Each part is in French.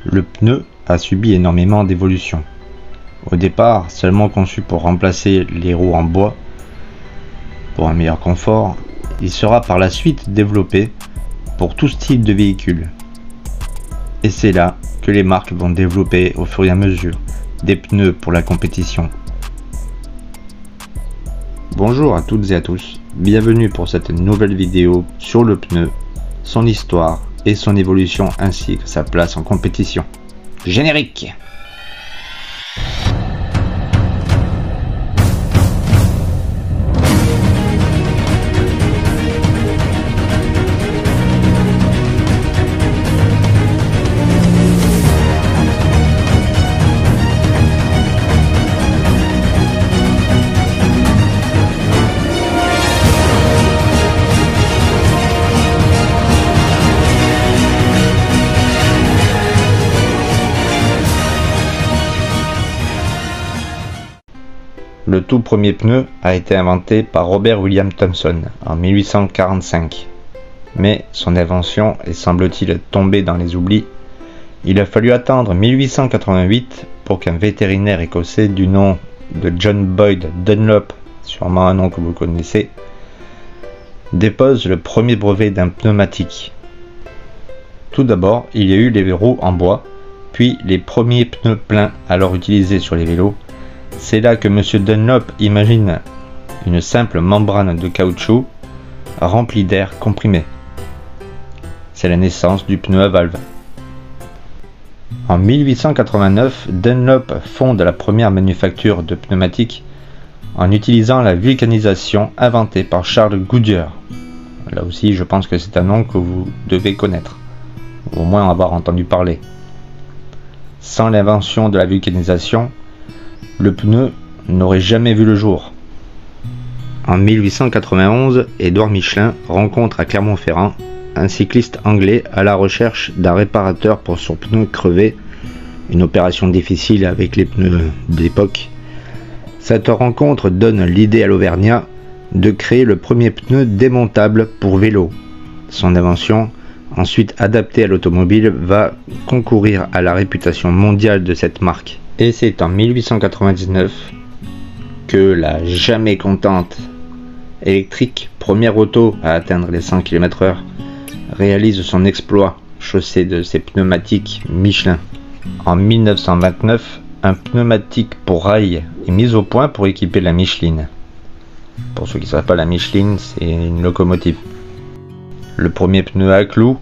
Le pneu a subi énormément d'évolutions. Au départ, seulement conçu pour remplacer les roues en bois pour un meilleur confort, il sera par la suite développé pour tout style de véhicule. Et c'est là que les marques vont développer au fur et à mesure des pneus pour la compétition. Bonjour à toutes et à tous, bienvenue pour cette nouvelle vidéo sur le pneu, son histoire et son évolution ainsi que sa place en compétition. Générique! Le tout premier pneu a été inventé par Robert William Thomson en 1845. Mais son invention est semble-t-il tombée dans les oublis. Il a fallu attendre 1888 pour qu'un vétérinaire écossais du nom de John Boyd Dunlop, sûrement un nom que vous connaissez, dépose le premier brevet d'un pneumatique. Tout d'abord, il y a eu les roues en bois, puis les premiers pneus pleins alors utilisés sur les vélos. C'est là que M. Dunlop imagine une simple membrane de caoutchouc remplie d'air comprimé. C'est la naissance du pneu à valve. En 1889, Dunlop fonde la première manufacture de pneumatiques en utilisant la vulcanisation inventée par Charles Goodyear. Là aussi, je pense que c'est un nom que vous devez connaître, ou au moins en avoir entendu parler. Sans l'invention de la vulcanisation, le pneu n'aurait jamais vu le jour. En 1891, Édouard Michelin rencontre à Clermont-Ferrand un cycliste anglais à la recherche d'un réparateur pour son pneu crevé, une opération difficile avec les pneus d'époque. Cette rencontre donne l'idée à l'Auvergnat de créer le premier pneu démontable pour vélo. Son invention, ensuite adaptée à l'automobile, va concourir à la réputation mondiale de cette marque. Et c'est en 1899 que la jamais contente électrique, première auto à atteindre les 100 km/h, réalise son exploit chaussé de ses pneumatiques Michelin. En 1929, un pneumatique pour rail est mis au point pour équiper la Micheline. Pour ceux qui ne savent pas, la Micheline, c'est une locomotive. Le premier pneu à clous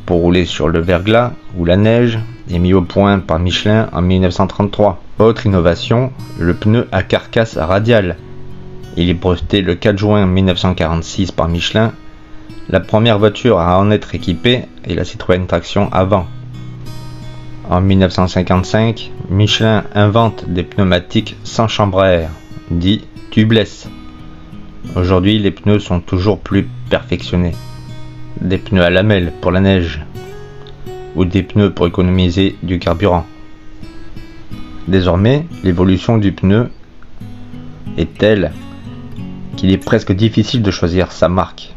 pour rouler sur le verglas ou la neige est mis au point par Michelin en 1933. Autre innovation, le pneu à carcasse radiale. Il est breveté le 4 juin 1946 par Michelin. La première voiture à en être équipée est la Citroën Traction Avant. En 1955, Michelin invente des pneumatiques sans chambre à air, dit tubeless. Aujourd'hui, les pneus sont toujours plus perfectionnés. Des pneus à lamelles pour la neige ou des pneus pour économiser du carburant. Désormais, l'évolution du pneu est telle qu'il est presque difficile de choisir sa marque.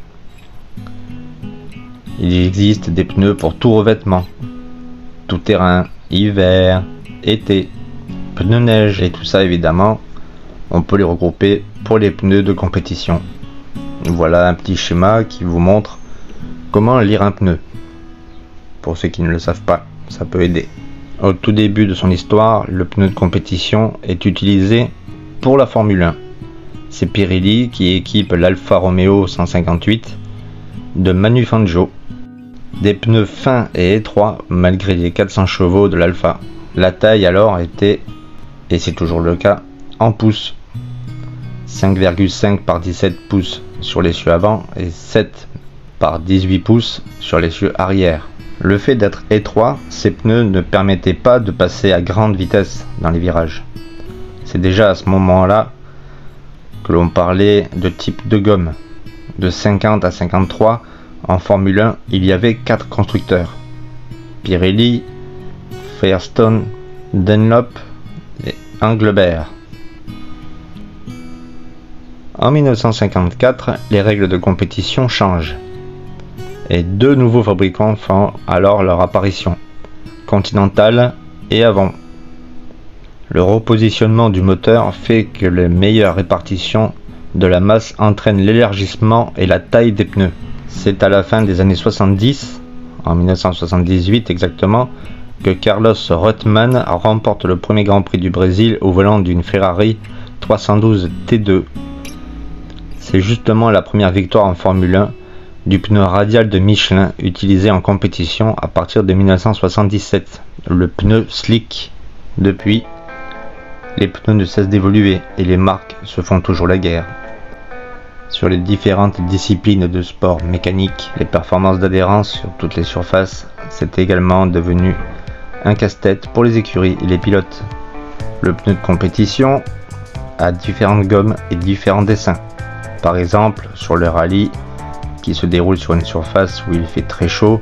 Il existe des pneus pour tout revêtement, tout terrain, hiver, été, pneus neige et tout ça évidemment, on peut les regrouper pour les pneus de compétition. Voilà un petit schéma qui vous montre comment lire un pneu. Pour ceux qui ne le savent pas, ça peut aider. Au tout début de son histoire, le pneu de compétition est utilisé pour la Formule 1. C'est Pirelli qui équipe l'Alfa Romeo 158 de Manu Fangio. Des pneus fins et étroits malgré les 400 chevaux de l'Alfa. La taille alors était, et c'est toujours le cas, en pouces. 5,5 par 17 pouces sur l'essieu avant et 7 par 18 pouces sur l'essieu arrière. Le fait d'être étroit, ces pneus ne permettaient pas de passer à grande vitesse dans les virages. C'est déjà à ce moment-là que l'on parlait de type de gomme. De 50 à 53, en Formule 1, il y avait 4 constructeurs. Pirelli, Firestone, Dunlop et Engelbert. En 1954, les règles de compétition changent et deux nouveaux fabricants font alors leur apparition. Continental et avant. Le repositionnement du moteur fait que la meilleure répartition de la masse entraîne l'élargissement et la taille des pneus. C'est à la fin des années 70, en 1978 exactement, que Carlos Reutemann remporte le premier Grand Prix du Brésil au volant d'une Ferrari 312 T2. C'est justement la première victoire en Formule 1 du pneu radial de Michelin utilisé en compétition à partir de 1977, le pneu slick. Depuis, les pneus ne cessent d'évoluer et les marques se font toujours la guerre. Sur les différentes disciplines de sport mécanique, les performances d'adhérence sur toutes les surfaces, c'est également devenu un casse-tête pour les écuries et les pilotes. Le pneu de compétition a différentes gommes et différents dessins. Par exemple, sur le rallye, qui se déroule sur une surface où il fait très chaud,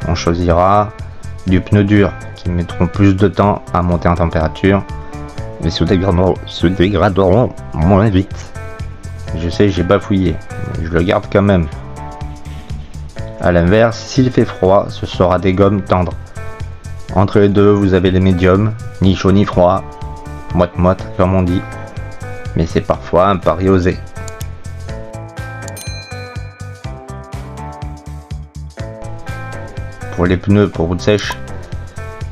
on choisira du pneu dur, qui mettront plus de temps à monter en température, mais se dégraderont moins vite. Je sais, j'ai bafouillé, mais je le garde quand même. A l'inverse, s'il fait froid, ce sera des gommes tendres. Entre les deux, vous avez les médiums, ni chaud ni froid, moite-moite comme on dit, mais c'est parfois un pari osé. Pour les pneus pour route sèche,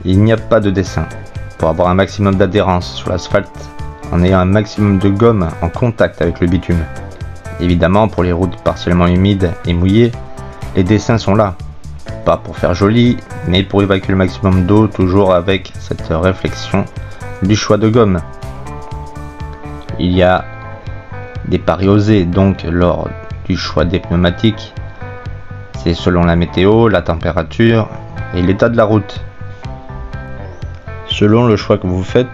il n'y a pas de dessin. Pour avoir un maximum d'adhérence sur l'asphalte, en ayant un maximum de gomme en contact avec le bitume. Évidemment, pour les routes partiellement humides et mouillées, les dessins sont là. Pas pour faire joli, mais pour évacuer le maximum d'eau, toujours avec cette réflexion du choix de gomme. Il y a des paris osés donc lors du choix des pneumatiques. C'est selon la météo, la température et l'état de la route. Selon le choix que vous faites,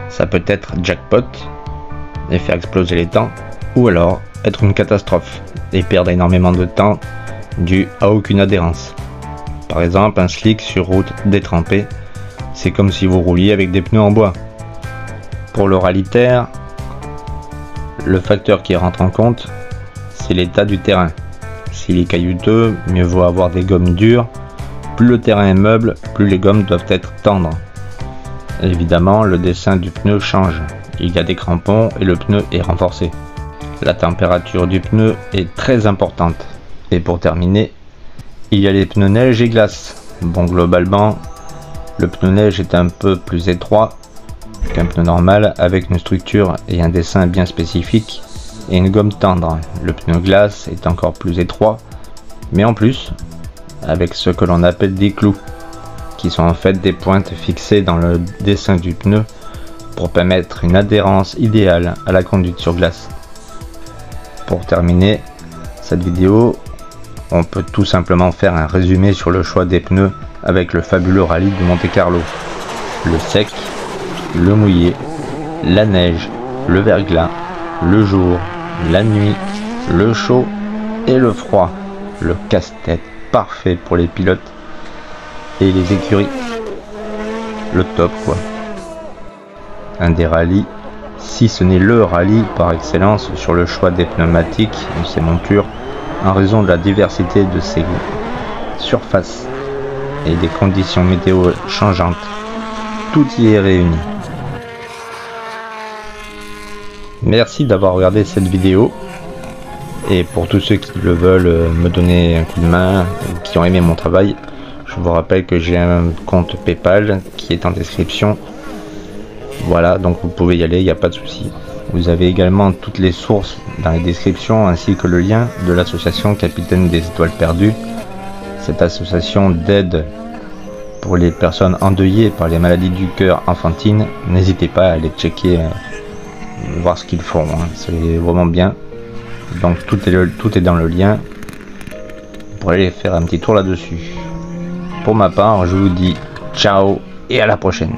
ça peut être jackpot et faire exploser les temps, ou alors être une catastrophe et perdre énormément de temps dû à aucune adhérence. Par exemple, un slick sur route détrempée, c'est comme si vous rouliez avec des pneus en bois. Pour le rallye terre, le facteur qui rentre en compte, c'est l'état du terrain. S'il est caillouteux, mieux vaut avoir des gommes dures. Plus le terrain est meuble, plus les gommes doivent être tendres. Évidemment, le dessin du pneu change. Il y a des crampons et le pneu est renforcé. La température du pneu est très importante. Et pour terminer, il y a les pneus neige et glace. Bon, globalement, le pneu neige est un peu plus étroit qu'un pneu normal avec une structure et un dessin bien spécifique et une gomme tendre. Le pneu glace est encore plus étroit, mais en plus, avec ce que l'on appelle des clous, qui sont en fait des pointes fixées dans le dessin du pneu pour permettre une adhérence idéale à la conduite sur glace. Pour terminer cette vidéo, on peut tout simplement faire un résumé sur le choix des pneus avec le fabuleux rallye de Monte-Carlo. Le sec, le mouillé, la neige, le verglas, le jour, la nuit, le chaud et le froid. Le casse-tête parfait pour les pilotes et les écuries. Le top quoi. Un des rallyes, si ce n'est le rallye par excellence sur le choix des pneumatiques de ces montures en raison de la diversité de ses surfaces et des conditions météo changeantes. Tout y est réuni. Merci d'avoir regardé cette vidéo. Et pour tous ceux qui le veulent me donner un coup de main, qui ont aimé mon travail, je vous rappelle que j'ai un compte PayPal qui est en description. Voilà, donc vous pouvez y aller, il n'y a pas de souci. Vous avez également toutes les sources dans les descriptions ainsi que le lien de l'association Capitaine des Étoiles Perdues. Cette association d'aide pour les personnes endeuillées par les maladies du cœur enfantines. N'hésitez pas à aller checker, voir ce qu'ils font, hein. C'est vraiment bien. Donc tout est dans le lien. Vous pourrez aller faire un petit tour là-dessus. Pour ma part, je vous dis ciao et à la prochaine.